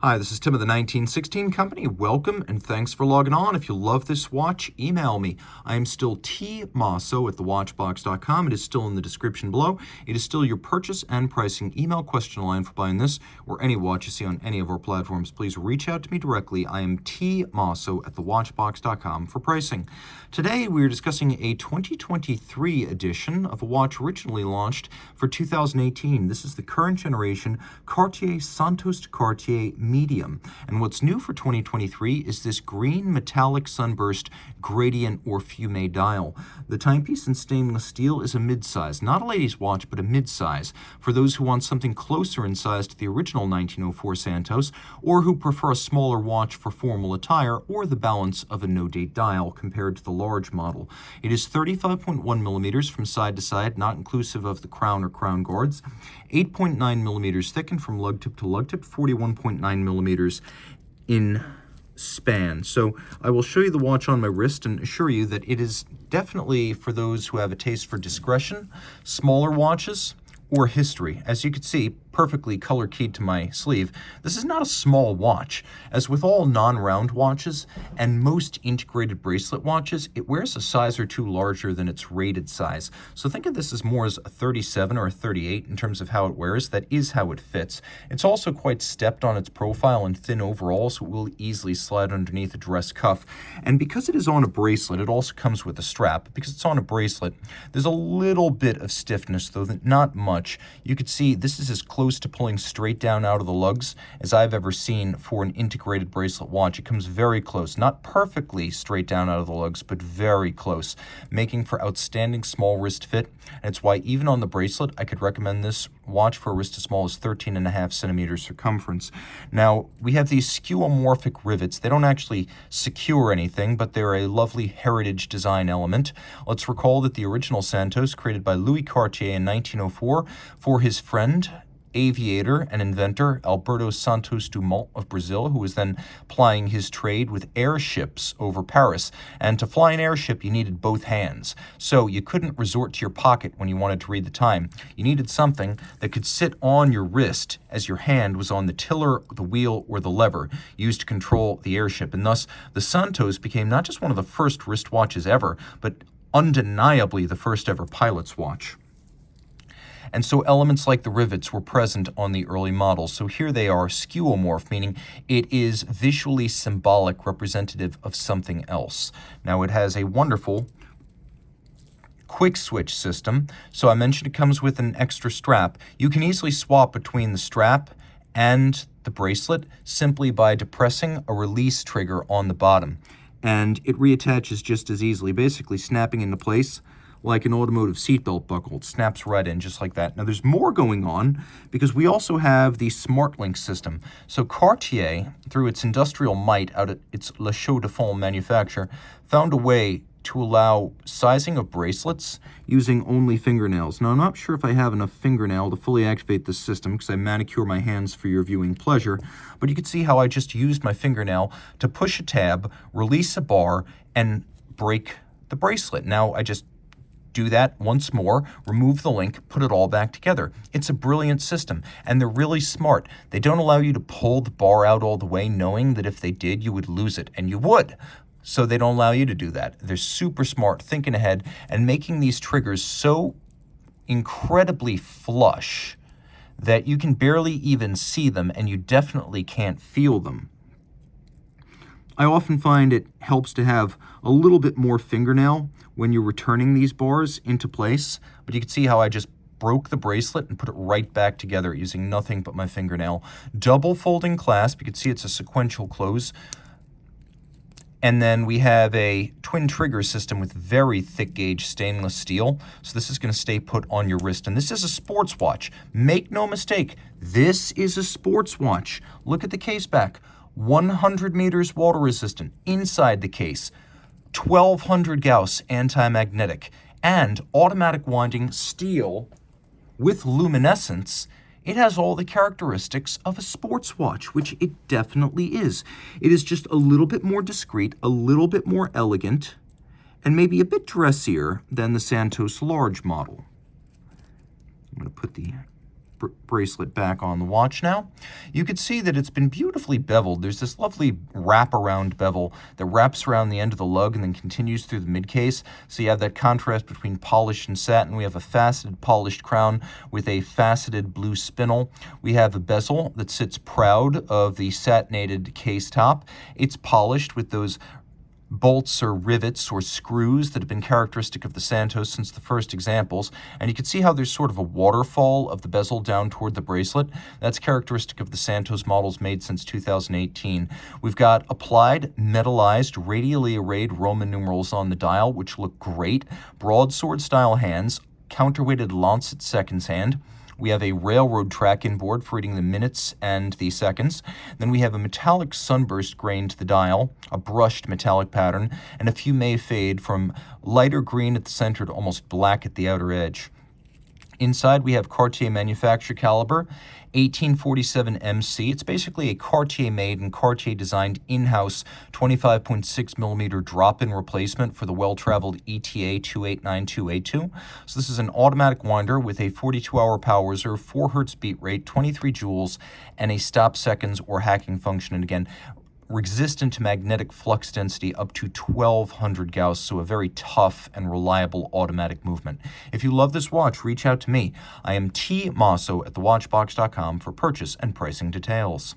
Hi, this is Tim of the 1916 Company. Welcome and thanks for logging on. If you love this watch, email me. I am still T Mosso at thewatchbox.com. It is still in the description below. It is still your purchase and pricing email question line for buying this or any watch you see on any of our platforms. Please reach out to me directly. I am T Mosso at thewatchbox.com for pricing. Today we are discussing a 2023 edition of a watch originally launched for 2018. This is the current generation Cartier Santos de Cartier medium. And what's new for 2023 is this green metallic sunburst gradient or fume dial. The timepiece in stainless steel is a mid-size, not a lady's watch, but a mid-size. For those who want something closer in size to the original 1904 Santos, or who prefer a smaller watch for formal attire, or the balance of a no-date dial compared to the large model. It is 35.1 millimeters from side to side, not inclusive of the crown or crown guards, 8.9 millimeters thickened from lug tip to lug tip, 41.9 millimeters in span. So I will show you the watch on my wrist and assure you that it is definitely for those who have a taste for discretion, smaller watches, or history. As you can see, perfectly color keyed to my sleeve, this is not a small watch. As with all non-round watches and most integrated bracelet watches, it wears a size or two larger than its rated size. So think of this as more as a 37 or a 38 in terms of how it wears. That is how it fits. It's also quite stepped on its profile and thin overall, so it will easily slide underneath a dress cuff. And because it is on a bracelet, it also comes with a strap. Because it's on a bracelet, there's a little bit of stiffness, though not much. You can see this is as close to pulling straight down out of the lugs as I've ever seen for an integrated bracelet watch. It comes very close, not perfectly straight down out of the lugs, but very close, making for outstanding small wrist fit. And it's why even on the bracelet, I could recommend this watch for a wrist as small as 13.5 centimeters circumference. Now, we have these skeuomorphic rivets. They don't actually secure anything, but they're a lovely heritage design element. Let's recall that the original Santos, created by Louis Cartier in 1904 for his friend, aviator and inventor Alberto Santos Dumont of Brazil, who was then plying his trade with airships over Paris. And to fly an airship, you needed both hands. So you couldn't resort to your pocket when you wanted to read the time. You needed something that could sit on your wrist as your hand was on the tiller, the wheel, or the lever used to control the airship. And thus, the Santos became not just one of the first wristwatches ever, but undeniably the first ever pilot's watch. And so elements like the rivets were present on the early models. So here they are skeuomorph, meaning it is visually symbolic, representative of something else. Now it has a wonderful quick switch system. So I mentioned it comes with an extra strap. You can easily swap between the strap and the bracelet simply by depressing a release trigger on the bottom. And it reattaches just as easily, basically snapping into place like an automotive seatbelt buckle. It snaps right in just like that. Now there's more going on because we also have the SmartLink system. So Cartier, through its industrial might out at its Le Chaux de Fonds manufacture, found a way to allow sizing of bracelets using only fingernails. Now I'm not sure if I have enough fingernail to fully activate this system because I manicure my hands for your viewing pleasure, but you can see how I just used my fingernail to push a tab, release a bar, and break the bracelet. Now I just do that once more, remove the link, put it all back together. It's a brilliant system, and they're really smart. They don't allow you to pull the bar out all the way, knowing that if they did, you would lose it, and you would. So they don't allow you to do that. They're super smart, thinking ahead, and making these triggers so incredibly flush that you can barely even see them, and you definitely can't feel them. I often find it helps to have a little bit more fingernail when you're returning these bars into place, but you can see how I just broke the bracelet and put it right back together using nothing but my fingernail. Double folding clasp, you can see it's a sequential close. And then we have a twin trigger system with very thick gauge stainless steel. So this is going to stay put on your wrist. And this is a sports watch. Make no mistake, this is a sports watch. Look at the case back. 100 meters water resistant inside the case, 1200 Gauss anti-magnetic, and automatic winding steel with luminescence. It has all the characteristics of a sports watch, which it definitely is. It is just a little bit more discreet, a little bit more elegant, and maybe a bit dressier than the Santos large model. I'm going to put the bracelet back on the watch now. You can see that it's been beautifully beveled. There's this lovely wraparound bevel that wraps around the end of the lug and then continues through the mid-case. So you have that contrast between polished and satin. We have a faceted polished crown with a faceted blue spinel. We have a bezel that sits proud of the satinated case top. It's polished with those bolts or rivets or screws that have been characteristic of the Santos since the first examples. And you can see how there's sort of a waterfall of the bezel down toward the bracelet. That's characteristic of the Santos models made since 2018. We've got applied, metallized, radially arrayed Roman numerals on the dial, which look great. Broadsword style hands, counterweighted lancet seconds hand. We have a railroad track inboard for reading the minutes and the seconds. Then we have a metallic sunburst grain to the dial, a brushed metallic pattern, and a few may fade from lighter green at the center to almost black at the outer edge. Inside, we have Cartier manufacture caliber, 1847 MC. It's basically a Cartier-made and Cartier-designed in-house 25.6 millimeter drop-in replacement for the well-traveled ETA 2892A2. So this is an automatic winder with a 42-hour power reserve, 4 hertz beat rate, 23 joules, and a stop seconds or hacking function. And again, resistant to magnetic flux density up to 1200 Gauss, so a very tough and reliable automatic movement. If you love this watch, reach out to me. I am T. Mosso at thewatchbox.com for purchase and pricing details.